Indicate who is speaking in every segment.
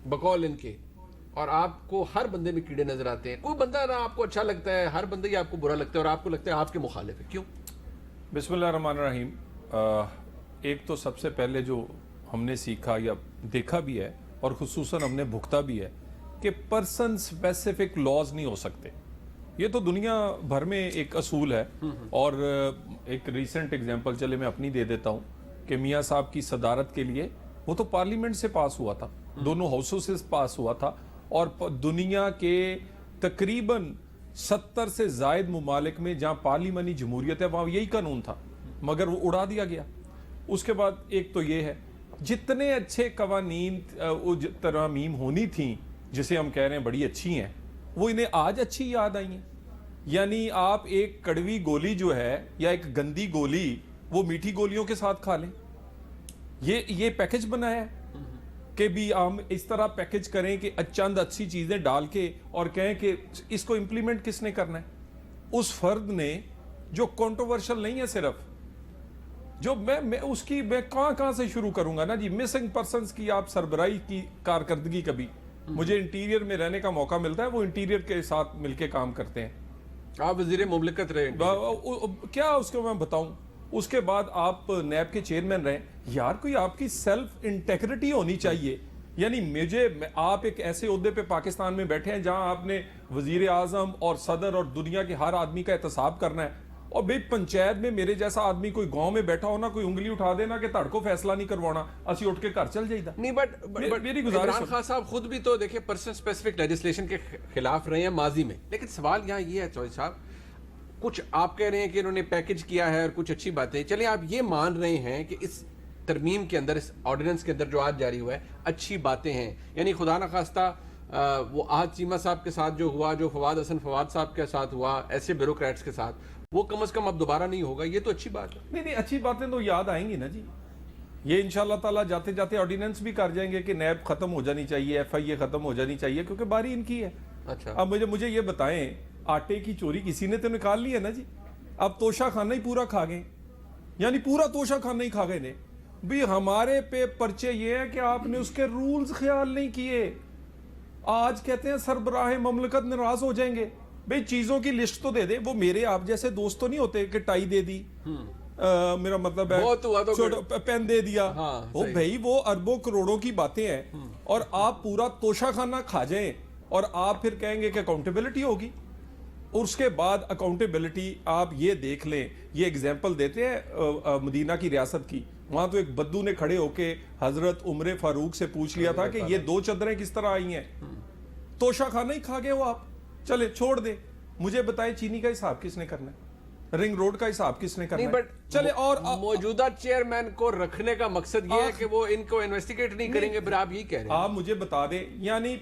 Speaker 1: بقول ان کے، اور آپ کو ہر بندے میں کیڑے نظر آتے ہیں. کوئی بندہ نہ آپ کو اچھا لگتا ہے، ہر بندہ ہی آپ کو برا لگتا ہے، اور آپ کو لگتا ہے آپ کے مخالف ہے. کیوں؟
Speaker 2: بسم اللہ الرحمن الرحیم. ایک تو سب سے پہلے جو ہم نے سیکھا یا دیکھا بھی ہے اور خصوصاً ہم نے بھگتا بھی ہے کہ پرسن اسپیسیفک لاز نہیں ہو سکتے. یہ تو دنیا بھر میں ایک اصول ہے. اور ایک ریسنٹ ایگزامپل چلے میں اپنی دے دیتا ہوں کہ میاں صاحب کی صدارت کے لیے وہ تو پارلیمنٹ سے پاس ہوا تھا، دونوں ہاؤسوں سے پاس ہوا تھا، اور دنیا کے تقریباً 70 سے زائد ممالک میں جہاں پارلیمانی جمہوریت ہے وہاں یہی قانون تھا، مگر وہ اڑا دیا گیا. اس کے بعد ایک تو یہ ہے جتنے اچھے قوانین ترامیم ہونی تھیں جسے ہم کہہ رہے ہیں بڑی اچھی ہیں، وہ انہیں آج اچھی یاد آئی ہیں. یعنی آپ ایک کڑوی گولی جو ہے یا ایک گندی گولی وہ میٹھی گولیوں کے ساتھ کھا لیں. یہ پیکج بنایا ہے کہ بھی ہم اس طرح پیکج کریں کہ چند اچھی چیزیں ڈال کے اور کہیں کہ اس کو امپلیمنٹ کس نے کرنا ہے. اس فرد نے جو کنٹروورشل نہیں ہے، صرف جو میں اس کی میں کہاں سے شروع کروں گا نا جی. مسنگ پرسنز کی آپ سربراہی کی کارکردگی، کبھی مجھے انٹیریئر میں رہنے کا موقع ملتا ہے، وہ انٹیریئر کے ساتھ مل کے کام کرتے ہیں.
Speaker 1: آپ وزیر مملکت رہے،
Speaker 2: کیا اس کو میں بتاؤں. اس کے بعد آپ نیب کے چیئرمین رہے. یار کوئی آپ کی سیلف انٹیگریٹی ہونی چاہیے. یعنی آپ ایک ایسے عہدے پہ پاکستان میں بیٹھے ہیں جہاں آپ نے وزیر اعظم اور صدر اور دنیا کے ہر آدمی کا احتساب کرنا ہے، اور بھئی پنچایت میں میرے جیسا آدمی کوئی گاؤں میں بیٹھا ہونا، کوئی انگلی اٹھا دینا کہ تڑ کو فیصلہ نہیں کروانا، اسی اٹھ کے گھر چل جائیدا.
Speaker 1: نہیں بٹ
Speaker 2: میری گزارش،
Speaker 1: عمران خان صاحب خود بھی تو دیکھیں پرسن سپیسیفک لیجسلیشن کے خلاف رہے ہیں ماضی میں. لیکن سوال یہاں یہ ہے چوہدری صاحب، کچھ آپ کہہ رہے ہیں کہ انہوں نے پیکج کیا ہے اور کچھ اچھی باتیں، چلیں آپ یہ مان رہے ہیں کہ اس ترمیم کے اندر، اس آرڈیننس کے اندر جو آج جاری ہوا ہے اچھی باتیں ہیں. یعنی خدا نہ خواستہ وہ آج چیمہ صاحب کے ساتھ جو ہوا، جو فواد حسن فواد صاحب کے ساتھ ہوا، ایسے بیوروکریٹس کے ساتھ، وہ کم از کم اب دوبارہ نہیں ہوگا. یہ تو اچھی بات ہے.
Speaker 2: نہیں اچھی باتیں تو یاد آئیں گی نا جی. یہ انشاءاللہ تعالیٰ جاتے جاتے آرڈیننس بھی کر جائیں گے کہ نیب ختم ہو جانی چاہیے، ایف آئی اے ختم ہو جانی چاہیے، کیونکہ باری ان کی ہے.
Speaker 1: اچھا
Speaker 2: اب مجھے یہ بتائیں، آٹے کی چوری کسی نے تو نکال لی ہے نا جی. اب توشہ خانہ ہی پورا کھا گئے، یعنی پورا توشہ خانہ ہی کھا گئے نے. بھی ہمارے پہ پرچے یہ ہے کہ آپ نے اس کے رولز خیال نہیں کیے. آج کہتے ہیں سربراہ مملکت ناراض ہو جائیں گے. بھئی چیزوں کی لسٹ تو دے دے. وہ میرے آپ جیسے دوست تو نہیں ہوتے کہ ٹائی دے دی، میرا مطلب ہے پین دے دیا. وہ بھئی وہ اربوں کروڑوں کی باتیں ہیں، اور آپ پورا توشہ خانہ کھا جائیں اور آپ پھر کہیں گے کہ اکاؤنٹیبلٹی ہوگی. اس کے بعد اکاؤنٹیبلٹی آپ یہ دیکھ لیں. یہ اگزامپل دیتے ہیں مدینہ کی ریاست کی. وہاں تو ایک بدو نے کھڑے ہو کے حضرت عمر فاروق سے پوچھ لیا تھا کہ یہ 2 چادریں کس طرح آئی ہیں. توشہ خانہ ہی کھا گئے وہ. آپ چلے چھوڑ دیں. مجھے بتائیں چینی کا حساب کس نے کرنا ہے، رنگ روڈ کا حساب کس نے کرنا ہے.
Speaker 1: چلے اور موجودہ چیئرمین کو رکھنے کا مقصد یہ ہے کہ وہ ان کو انویسٹیگیٹ نہیں کریں گے. پھر آپ یہ کہہ رہے ہیں،
Speaker 2: آپ مجھے بتا دیں، یعنی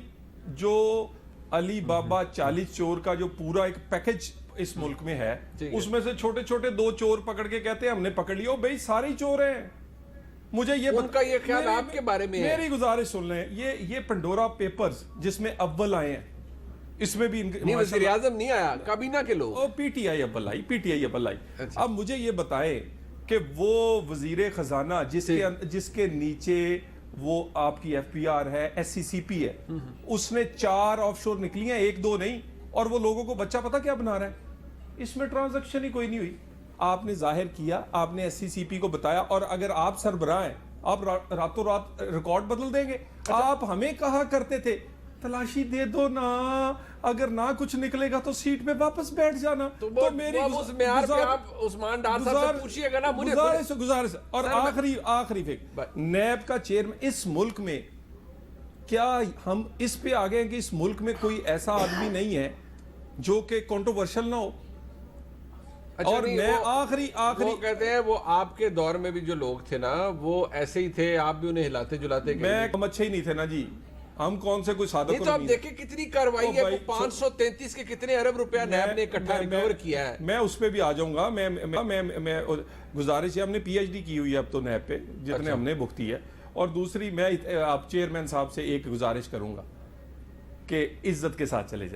Speaker 2: جو علی بابا 40 چور کا جو پورا ایک پیکج اس ملک میں ہے، اس میں سے چھوٹے چھوٹے 2 چور پکڑ کے کہتے ہیں ہم نے پکڑ لیا. بھئی سارے ہی چور ہیں. مجھے یہ
Speaker 1: ان کا یہ خیال آپ کے بارے میں ہے.
Speaker 2: میری گزارش سن لیں. یہ پنڈورا پیپرز جس میں اول آئے ہیں، اس میں بھی
Speaker 1: نہیں وزیر اعظم نہیں آیا، کابینہ کے لوگ،
Speaker 2: پی ٹی آئی اول آئی، پی ٹی آئی اول آئی. اب مجھے یہ بتائیں کہ وہ وزیر خزانہ جس کے نیچے وہ آپ کی ایف پی آر ہے، ایس سی سی پی ہے، اس نے 4 آف شور نکلی ہیں، 1-2 نہیں. اور وہ لوگوں کو بچہ پتہ کیا بنا رہا ہے، اس میں ٹرانزیکشن ہی کوئی نہیں ہوئی. آپ نے ظاہر کیا، آپ نے ایس سی سی پی کو بتایا، اور اگر آپ سربراہ ہیں آپ راتوں رات ریکارڈ بدل دیں گے. آپ ہمیں کہا کرتے تھے تلاشی دے دو نا، اگر نہ کچھ نکلے گا تو سیٹ پہ واپس بیٹھ جانا. تو میری گزارش. اور آخری فکر، نیب کا چیئرمین اس ملک میں، کیا ہم اس پہ آگئے ہیں کہ اس ملک میں کوئی ایسا آدمی نہیں ہے جو کہ کنٹروورشل نہ ہو. اور میں آخری
Speaker 1: وہ کہتے ہیں وہ آپ کے دور میں بھی جو لوگ تھے نا وہ ایسے ہی تھے، آپ بھی انہیں ہلاتے جلاتے.
Speaker 2: میں کم اچھے ہی نہیں تھے نا جی. ہم کون سے کوئی سادہ
Speaker 1: نہیں تو آپ دیکھیں کتنی کاروائی ہے. 533 کے کتنے ارب روپیہ نیب نے اکٹھا ریکور کیا ہے.
Speaker 2: میں اس پہ بھی آ جاؤں گا. میں گزارش ہے، ہم نے پی ایچ ڈی کی ہوئی ہے اب تو نیب پہ جتنے ہم نے بھگتی ہے. اور دوسری میں آپ چیئرمین صاحب سے ایک گزارش کروں گا کہ عزت کے ساتھ چلے جائیں.